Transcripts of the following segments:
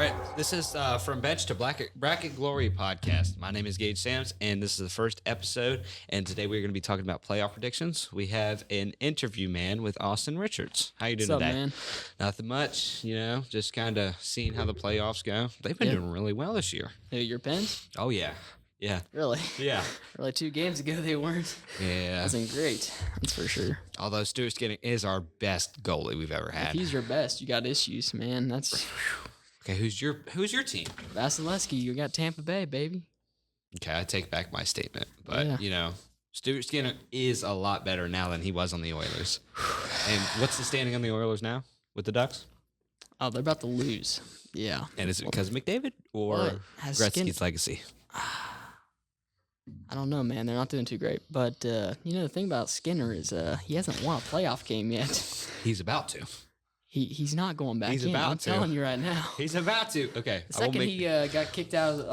right, this is From Bench to Bracket Glory podcast. My name is Gage Sams, and this is the first episode. And today we're going to be talking about playoff predictions. We have an interview man with Austin Richards. How you doing What's up, today? man? Nothing much, just kind of seeing how the playoffs go. They've been doing really well this year. Who, your Pens? Oh yeah, Really? yeah. Really, 2 games ago they weren't. Yeah. Wasn't great. That's for sure. Although Stuart Skinner is our best goalie we've ever If had. he's your best, you got issues, man. That's Okay, who's your team? Vasilevsky. You got Tampa Bay, baby. Okay, I take back my statement, but Yeah. Stuart Skinner is a lot better now than he was on the Oilers. And what's the standing on the Oilers now with the Ducks? Oh, they're about to lose. Yeah. And is it because of McDavid or What? Has Gretzky's legacy? I don't know, man. They're not doing too great. But, the thing about Skinner is he hasn't won a playoff game yet. He's about to. He's not going back He's in. about I'm to. telling you right now. He's about to. Okay. The second he got kicked out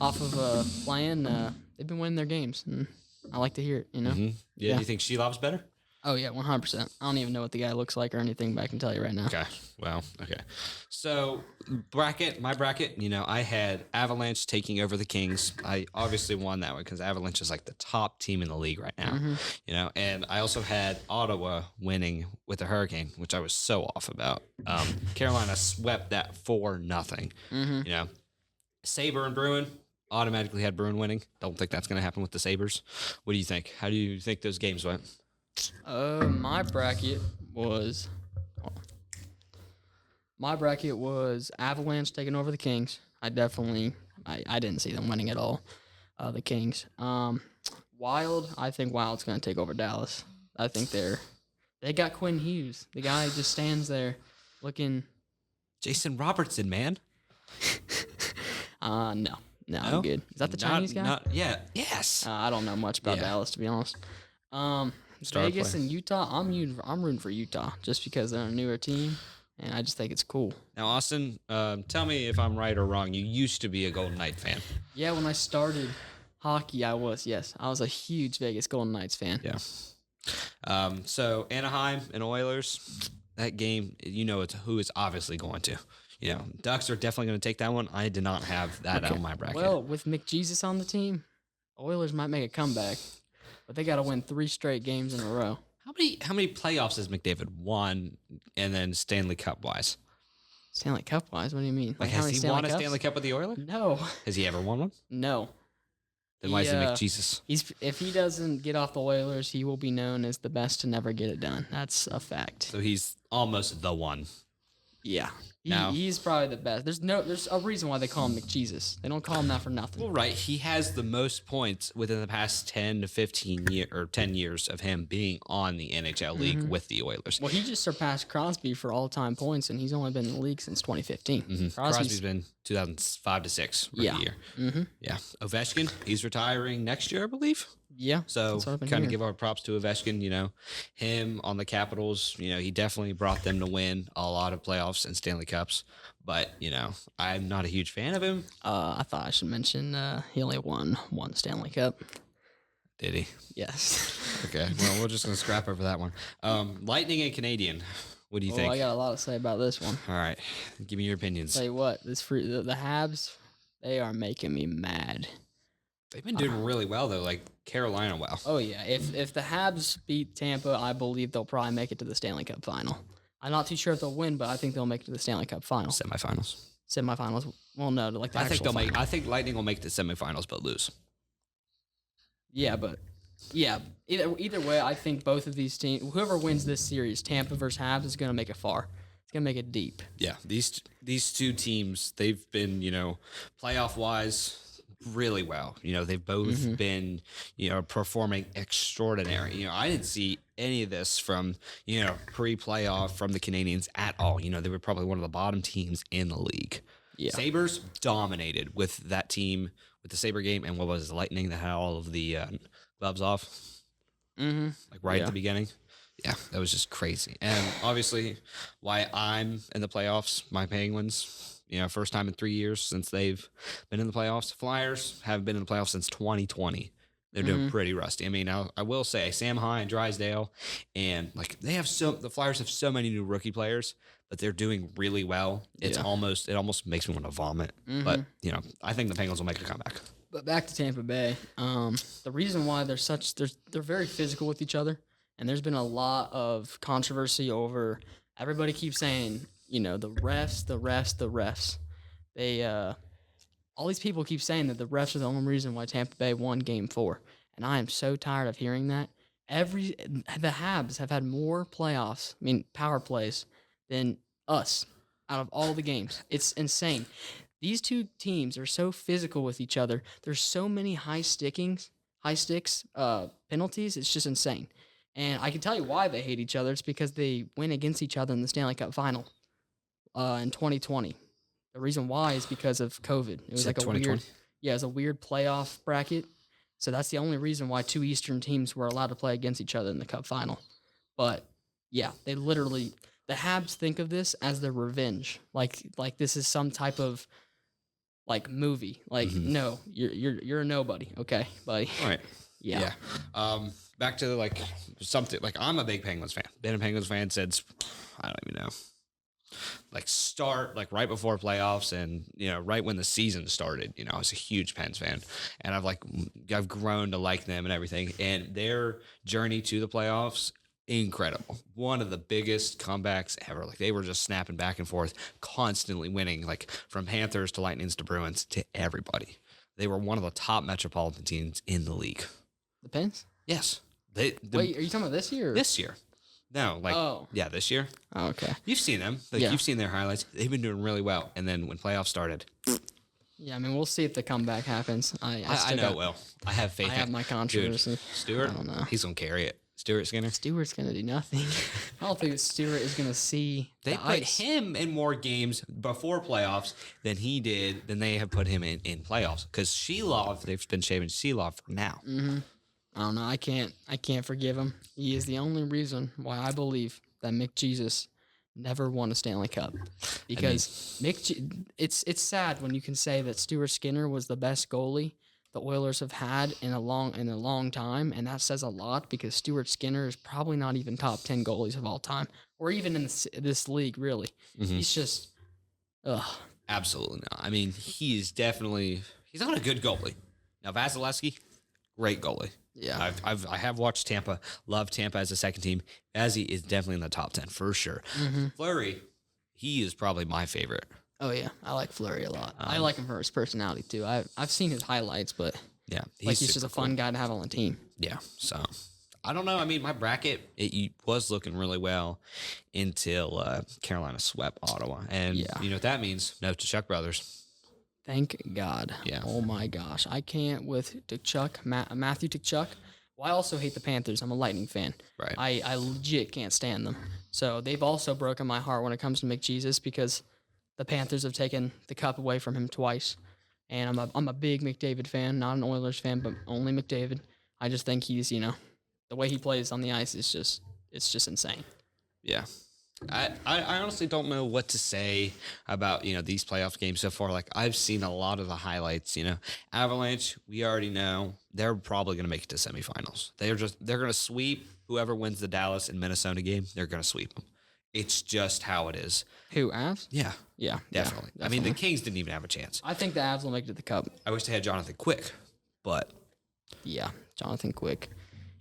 off of playing, they've been winning their games. And I like to hear it, Yeah. Yeah. Do you think Shelov's better? Oh, yeah, 100%. I don't even know what the guy looks like or anything, but I can tell you right now. Okay. Well, okay. So, my bracket, I had Avalanche taking over the Kings. I obviously won that one because Avalanche is like the top team in the league right now, and I also had Ottawa winning with the Hurricane, which I was so off about. Carolina swept that 4-0. Sabre and Bruin automatically had Bruin winning. Don't think that's going to happen with the Sabres. What do you think? How do you think those games went? My bracket was Avalanche taking over the Kings. I didn't see them winning at all. The Kings. Wild. I think Wild's going to take over Dallas. I think they got Quinn Hughes. The guy just stands there looking. Jason Robertson, man. No, I'm good. Is that the Chinese guy? Yes. I don't know much about Dallas, to be honest. Vegas and Utah. I'm rooting for Utah just because they're a newer team, and I just think it's cool. Now, Austin, tell me if I'm right or wrong. You used to be a Golden Knight fan. Yeah, when I started hockey, I was a huge Vegas Golden Knights fan. Yeah. So Anaheim and Oilers, that game, it's who it's obviously going to. Ducks are definitely going to take that one. I did not have that on my bracket. Well, with McJesus on the team, Oilers might make a comeback. But they got to win 3 straight games in a row. How many playoffs has McDavid won, and then Stanley Cup wise? Stanley Cup wise, what do you mean? Like how has many he won a Cups? Stanley Cup with the Oilers? No, Has he ever won one? no. Then why is he McJesus? If he doesn't get off the Oilers, he will be known as the best to never get it done. That's a fact. So he's almost the one. Yeah. Now- He's probably the best. There's a reason why they call him McJesus. They don't call him that for nothing. Well, right. He has the most points within the past 10 to 15 or 10 years of him being on the NHL league with the Oilers. Well, he just surpassed Crosby for all-time points, and he's only been in the league since 2015. Crosby's been 2005 to 6 rookie year. Yeah. Ovechkin, he's retiring next year, I believe. Yeah. So that's what I've been kind of hearing. give our props to Ovechkin, him on the Capitals, he definitely brought them to win a lot of playoffs and Stanley Cups. But, I'm not a huge fan of him. I thought I should mention he only won 1 Stanley Cup. Did he? Yes. Okay. Well, we're just going to scrap over that one. Lightning and Canadian. What do you think? I got a lot to say about this one. All right. Give me your opinions. Tell you what, the Habs, they are making me mad. They've been doing really well, though, like Carolina well. Oh, yeah. If the Habs beat Tampa, I believe they'll probably make it to the Stanley Cup final. I'm not too sure if they'll win, but I think they'll make it to the Stanley Cup final. Semifinals. Semifinals. Well, no, like the I think actual final. I think Lightning will make the semifinals, but lose. Yeah, but either way, I think both of these teams, whoever wins this series, Tampa versus Habs, is going to make it far. It's going to make it deep. Yeah, these two teams, they've been, playoff wise, really well. They've both been, performing extraordinary. I didn't see any of this from, pre-playoff from the Canadians at all. They were probably one of the bottom teams in the league. Yeah. Sabres dominated with that team, with the Sabre game, and what was it, Lightning that had all of the gloves off, like right at the beginning. Yeah, that was just crazy. And obviously, why I'm in the playoffs, my Penguins. First time in 3 years since they've been in the playoffs. Flyers haven't been in the playoffs since 2020. They're doing pretty rusty. I mean, I will say Sam High and Drysdale, and like the Flyers have so many new rookie players, but they're doing really well. It almost makes me want to vomit. But I think the Penguins will make a comeback. But back to Tampa Bay. The reason why they're very physical with each other, and there's been a lot of controversy over. Everybody keeps saying, the refs. They all these people keep saying that the refs are the only reason why Tampa Bay won Game 4, and I am so tired of hearing that. The Habs have had more power plays than us out of all the games. It's insane. These two teams are so physical with each other. There's so many high sticks penalties. It's just insane. And I can tell you why they hate each other. It's because they went against each other in the Stanley Cup final in 2020. The reason why is because of COVID. It was like a weird, it was a weird playoff bracket. So that's the only reason why two Eastern teams were allowed to play against each other in the Cup final. But yeah, the Habs think of this as their revenge. Like this is some type of movie. No, you're a nobody, okay, buddy. All right. Yeah. Back to something I'm a big Penguins fan. Been a Penguins fan since I don't even know. Start right before playoffs, and right when the season started. I was a huge Pens fan, and I've grown to like them and everything. And their journey to the playoffs, incredible. One of the biggest comebacks ever. They were just snapping back and forth, constantly winning. From Panthers to Lightnings to Bruins to everybody. They were one of the top metropolitan teams in the league. The Pens? Yes. Wait, are you talking about this year? Or? This year. No, this year. Oh, okay. You've seen them. You've seen their highlights. They've been doing really well. And then when playoffs started. Yeah, we'll see if the comeback happens. I know it will. I have faith. I have my controversy. Dude, Stewart, I don't know. He's going to carry it. Stuart Skinner. Stewart's going to do nothing. I don't think Stewart is going to see They put him in more games before playoffs than they have put him in playoffs. Because Sheilov, they've been shaving Sheilov for now. Mm-hmm. I don't know. I can't forgive him. He is the only reason why I believe that Mick Jesus never won a Stanley Cup. Because it's sad when you can say that Stuart Skinner was the best goalie the Oilers have had in a long time, and that says a lot because Stuart Skinner is probably not even top 10 goalies of all time, or even in this league, really. Mm-hmm. He's just, absolutely not. He's not a good goalie. Now Vasilevsky, great goalie. Yeah, I have watched Tampa. Love Tampa as a second team. Vazzy is definitely in the top 10 for sure. Mm-hmm. Fleury, he is probably my favorite. Oh yeah, I like Fleury a lot. I like him for his personality too. I've seen his highlights, but yeah, he's just a fun guy to have on the team. Yeah, so I don't know. My bracket it was looking really well until Carolina swept Ottawa, and you know what that means? No Tkachuk brothers. Thank God. Yeah. Oh my gosh, I can't with Tkachuk, Matthew Tkachuk. Well, I also hate the Panthers. I'm a Lightning fan. Right. I legit can't stand them. So they've also broken my heart when it comes to McJesus because the Panthers have taken the cup away from him twice. And I'm a big McDavid fan, not an Oilers fan, but only McDavid. I just think he's, the way he plays on the ice is just insane. Yeah. I honestly don't know what to say about, these playoff games so far. I've seen a lot of the highlights, Avalanche, we already know they're probably going to make it to semifinals. They're going to sweep whoever wins the Dallas and Minnesota game. They're going to sweep them. It's just how it is. Who, Avs? Yeah. Yeah. Definitely. The Kings didn't even have a chance. I think the Avs will make it to the Cup. I wish they had Jonathan Quick, but. Yeah, Jonathan Quick.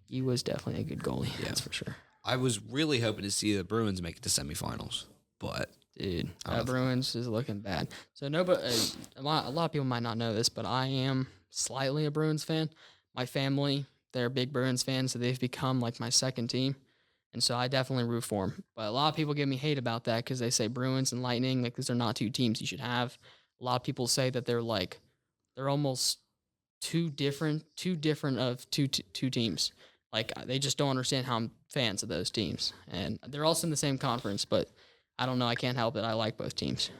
He was definitely a good goalie. Yeah. That's for sure. I was really hoping to see the Bruins make it to semifinals, but. Dude, Bruins is looking bad. So a lot of people might not know this, but I am slightly a Bruins fan. My family, they're big Bruins fans, so they've become like my second team. And so I definitely root for them. But a lot of people give me hate about that because they say Bruins and Lightning, these are not two teams you should have. A lot of people say that they're almost two different of two teams. They just don't understand how I'm fans of those teams. And they're also in the same conference, but I don't know. I can't help it. I like both teams.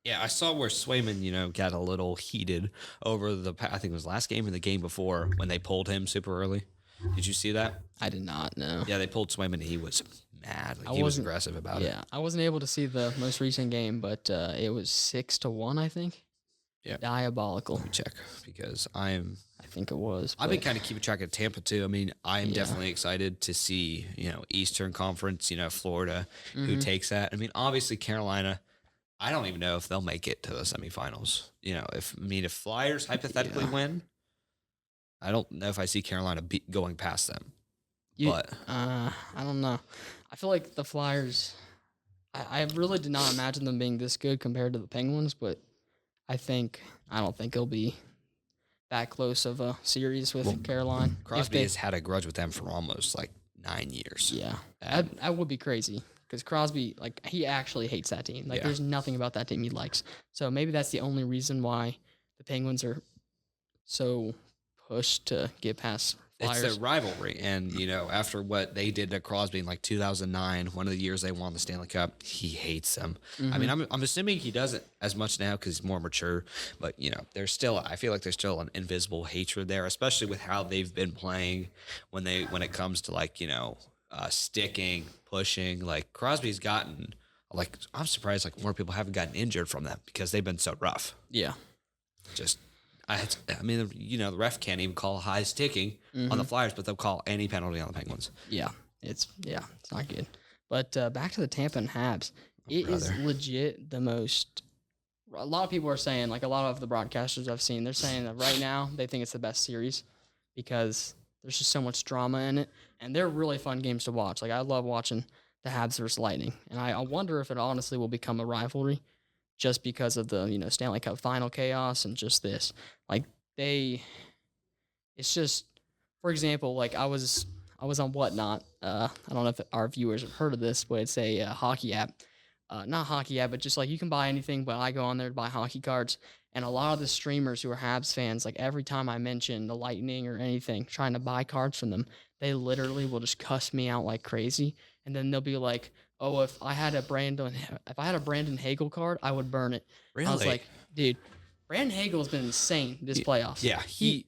Yeah, I saw where Swayman, got a little heated over I think it was last game or the game before when they pulled him super early. Did you see that? I did not know. Yeah, they pulled Swayman and he was mad. He was aggressive about it. Yeah, I wasn't able to see the most recent game, but it was 6-1, I think. Yeah. Diabolical. Let me check because I think it was. I've been but- kind of keeping track of Tampa too. I mean, I am Yeah. definitely excited to see, Eastern Conference, Florida, who Mhm. takes that. I mean, obviously Carolina, I don't even know if they'll make it to the semifinals. If Flyers hypothetically Yeah. win, I don't know if I see Carolina going past them. You- But I don't know. I feel like the Flyers. I really did not imagine them being this good compared to the Penguins, but I don't think it'll be that close of a series with Carolina. If Crosby they- has had a grudge with them for almost like 9 years. Yeah, And- that would be crazy because Crosby, like, he actually hates that team. Like, Yeah. there's nothing about that team he likes. So maybe that's the only reason why the Penguins are so pushed to get past Flyers. It's a rivalry. And, after what they did to Crosby in like 2009, one of the years they won the Stanley Cup, he hates them. I mean, I'm assuming he doesn't as much now because he's more mature. But, I feel like there's still an invisible hatred there, especially with how they've been playing when it comes to like, sticking, pushing. Like Crosby's gotten, like, I'm surprised like more people haven't gotten injured from them because they've been so rough. Yeah. Just, I mean, the ref can't even call high sticking on the Flyers, but they'll call any penalty on the Penguins. Yeah, it's not good. But back to the Tampa and Habs, it is brother. legit the most. A lot of people are saying, like a lot of the broadcasters I've seen, they're saying that right now they think it's the best series because there's just so much drama in it, and they're really fun games to watch. Like I love watching the Habs versus Lightning, and I wonder if it honestly will become a rivalry just because of the Stanley Cup final chaos and just this. Like it's just, for example, like I was on Whatnot. I don't know if our viewers have heard of this, but it's a hockey app. Not hockey app, but just like you can buy anything. But I go on there to buy hockey cards, and a lot of the streamers who are Habs fans, like every time I mention the Lightning or anything, trying to buy cards from them, they literally will just cuss me out like crazy. And then they'll be like, "Oh, if I had a Brandon Hagel card, I would burn it." I was Really? like, "Dude, Brandon Hagel has been insane this playoffs. Yeah,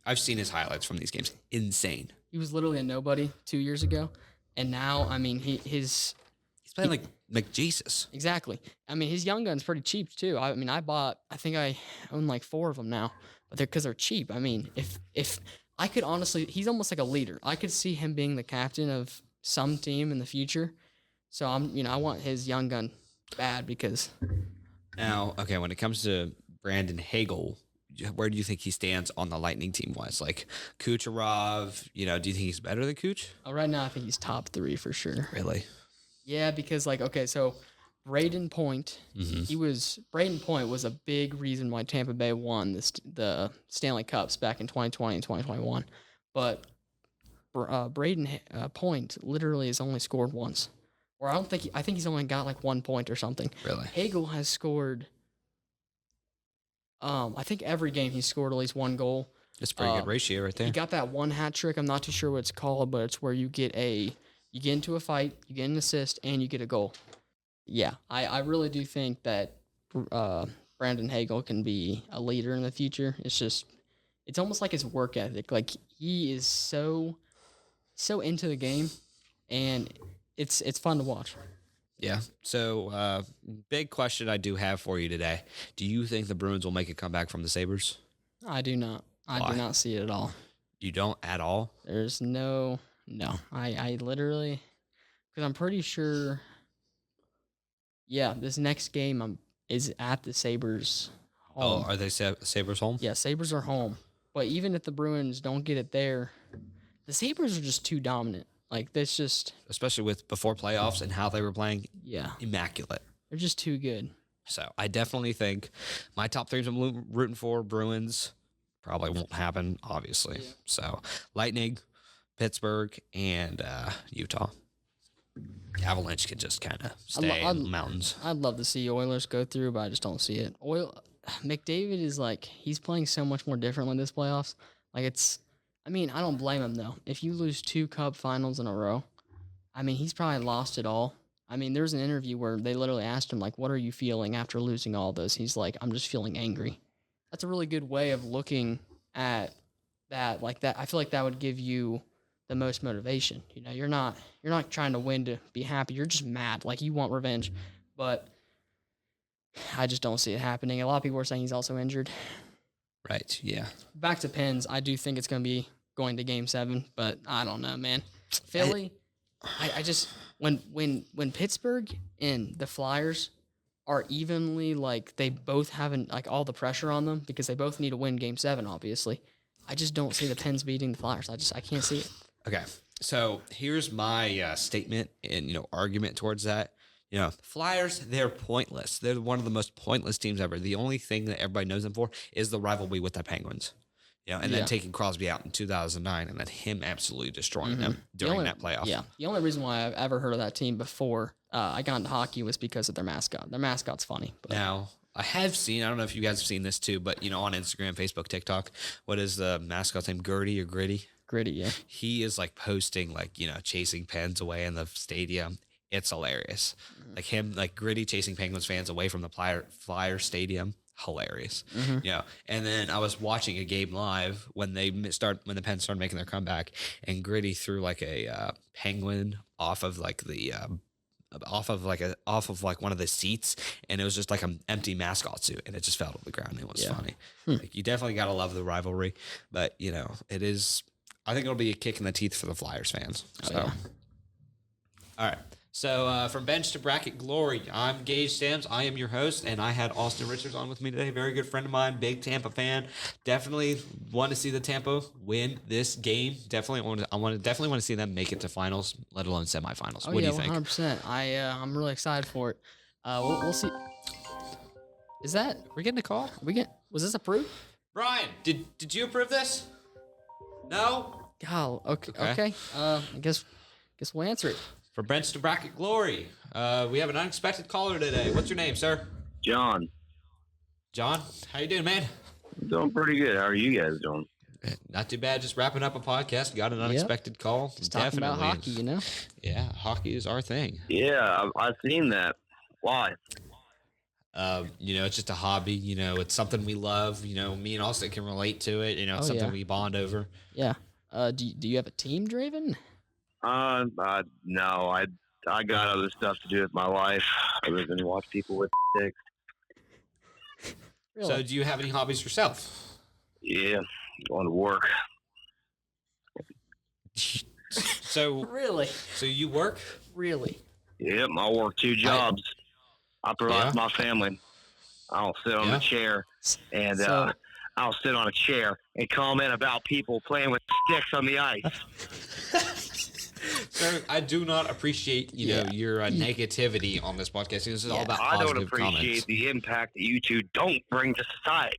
I've seen his highlights from these games. Insane. He was literally a nobody 2 years ago, and now I mean He's playing like Jesus. exactly. I mean his young gun's pretty cheap too. I mean I think I own like 4 of them now, but they're cheap. I mean if I could honestly, he's almost like a leader. I could see him being the captain of some team in the future. So I want his young gun bad because Now, okay, when it comes to Brandon Hagel, where do you think he stands on the Lightning team wise? Like Kucherov, do you think he's better than Kuch? right now I think he's top 3 for sure. Really? Yeah, because like okay, so Braden Point, Braden Point was a big reason why Tampa Bay won the Stanley Cups back in 2020 and 2021. But Braden Point literally has only scored once, or I think he's only got like 1 point or something. Really? Hagel has scored. I think every game he's scored at least 1 goal. That's a pretty good ratio right there. He got that one hat trick. I'm not too sure what it's called, but it's where you get into a fight, you get an assist, and you get a goal. Yeah, I really do think that Brandon Hagel can be a leader in the future. It's almost like his work ethic. Like he is so into the game, and it's fun to watch. Yeah. So, big question I do have for you today. Do you think the Bruins will make a comeback from the Sabres? I do not. I Why? do not see it at all. You don't at all? There's no. I literally, because I'm pretty sure. Yeah, this next game is at the Sabres home. Oh, are they Sabres home? Yeah, Sabres are home. But even if the Bruins don't get it there, the Sabres are just too dominant. Like that's just Especially with before playoffs and how they were playing, yeah, immaculate. they're just too good. So I definitely think my top 3 I'm rooting for Bruins probably won't happen, obviously. Yeah. So Lightning, Pittsburgh, and Utah. The Avalanche can just kind of stay in the mountains. I'd love to see Oilers go through, but I just don't see it. McDavid is like he's playing so much more differently this playoffs. Like I don't blame him though. If you lose 2 Cup finals in a row, he's probably lost it all. There's an interview where they literally asked him like, "What are you feeling after losing all those?" He's like, "I'm just feeling angry." That's a really good way of looking at that. Like that, I feel like that would give you the most motivation. You're not trying to win to be happy. You're just mad. Like you want revenge, but I just don't see it happening. A lot of people are saying he's also injured. Right. Yeah. Back to Pens, I do think it's going to be going to Game 7, but I don't know, man. Philly, I just when Pittsburgh and the Flyers are evenly like they both haven't like all the pressure on them because they both need to win Game 7, obviously. I just don't see the Pens beating the Flyers. I can't see it. Okay. So here's my statement and argument towards that. Flyers, they're pointless. They're one of the most pointless teams ever. The only thing that everybody knows them for is the rivalry with the Penguins. And then taking Crosby out in 2009 and then him absolutely destroying them during that playoff. Yeah. The only reason why I've ever heard of that team before I got into hockey was because of their mascot. Their mascot's funny. But. Now, I have seen, I don't know if you guys have seen this too, but, on Instagram, Facebook, TikTok, what is the mascot's name? Gertie or Gritty? Gritty, yeah. He is like posting chasing Pens away in the stadium. It's hilarious. Like him, like Gritty chasing Penguins fans away from the Flyer Stadium. Hilarious. And then I was watching a game live when the Pens started making their comeback, and Gritty threw like a penguin off of like one of the seats, and it was just like an empty mascot suit, and it just fell to the ground. It was funny. Like you definitely gotta love the rivalry, but it is. I think it'll be a kick in the teeth for the Flyers fans. So, all right. So from bench to bracket glory, I'm Gage Sams. I am your host, and I had Austin Richards on with me today. Very good friend of mine, big Tampa fan. Definitely want to see the Tampa win this game. Definitely want to see them make it to finals, let alone semifinals. What do you think? 100%. I'm really excited for it. We'll see. Is that We're getting a call? Was this approved? Brian, did you approve this? No. Oh, okay. I guess we'll answer it. For bench to bracket glory, we have an unexpected caller today. What's your name, sir? John. John, how you doing, man? Doing pretty good. How are you guys doing? Not too bad. Just wrapping up a podcast. Got an unexpected call. Just talking about hockey, Yeah, hockey is our thing. Yeah, I've seen that. Why? It's just a hobby. It's something we love. Me and Austin can relate to it. It's something we bond over. Yeah. Do you have a team, Draven? No, I got other stuff to do with my life other than watch people with sticks. Really? So, do you have any hobbies yourself? Yeah, going to work. So Really? So you work? Really? Yep, I work 2 jobs. I provide for my family. I don't sit on a chair and I'll sit on a chair and comment about people playing with sticks on the ice. Sir, I do not appreciate your negativity on this podcast. This is all about positive I don't appreciate comments. the impact that you two don't bring to society.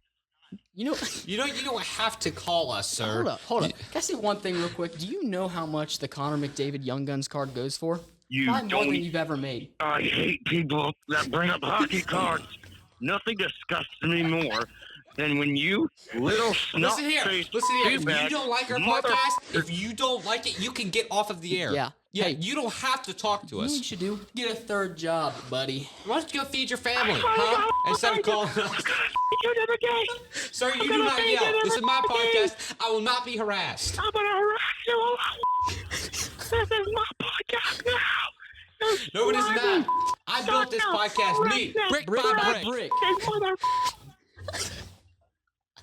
You don't have to call us, sir. Hold up. Can I say one thing real quick? Do you know how much the Connor McDavid Young Guns card goes for? Probably more than you've ever made. I hate people that bring up hockey cards. Nothing disgusts me more than when you little snot Listen here. If you don't like our podcast, if you don't like it, you can get off of the air. Yeah. Yeah, Hey, you don't have to talk to you know what us. you should do? Get a third job, buddy. Why don't you go feed your family, huh? Instead of calling us. Sir, you do not yell. This is my podcast. I will not be harassed. I'm gonna harass you. This is my podcast now. No, it is not. I built this podcast. Me. Brick by brick.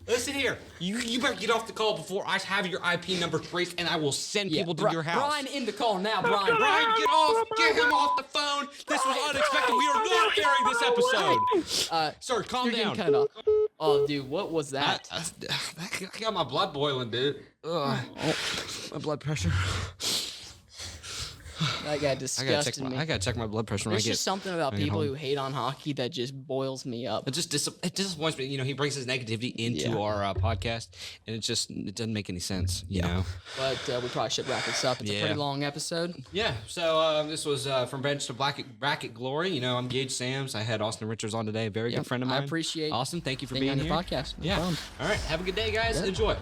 Listen here. You better get off the call before I have your IP number traced, and I will send people to your house. Brian, in the call now, Brian. Brian, get him off the phone. This was unexpected. We are not airing this episode. Sir, calm You're down. getting cut off. Oh, dude, what was that? I got my blood boiling, dude. My blood pressure. That guy disgusted me. I gotta check my blood pressure when There's I get. just something about when I get people home. who hate on hockey that just boils me up. It disappoints me. He brings his negativity into our podcast, and it doesn't make any sense. You know. But we probably should wrap this up. It's a pretty long episode. Yeah. So this was from bench to bracket glory. I'm Gage Sams. I had Austin Richards on today. A very good friend of mine. I appreciate Austin. Thank you for being being on here. your podcast. No Yeah. problem. All right. Have a good day, guys. Yeah. Enjoy.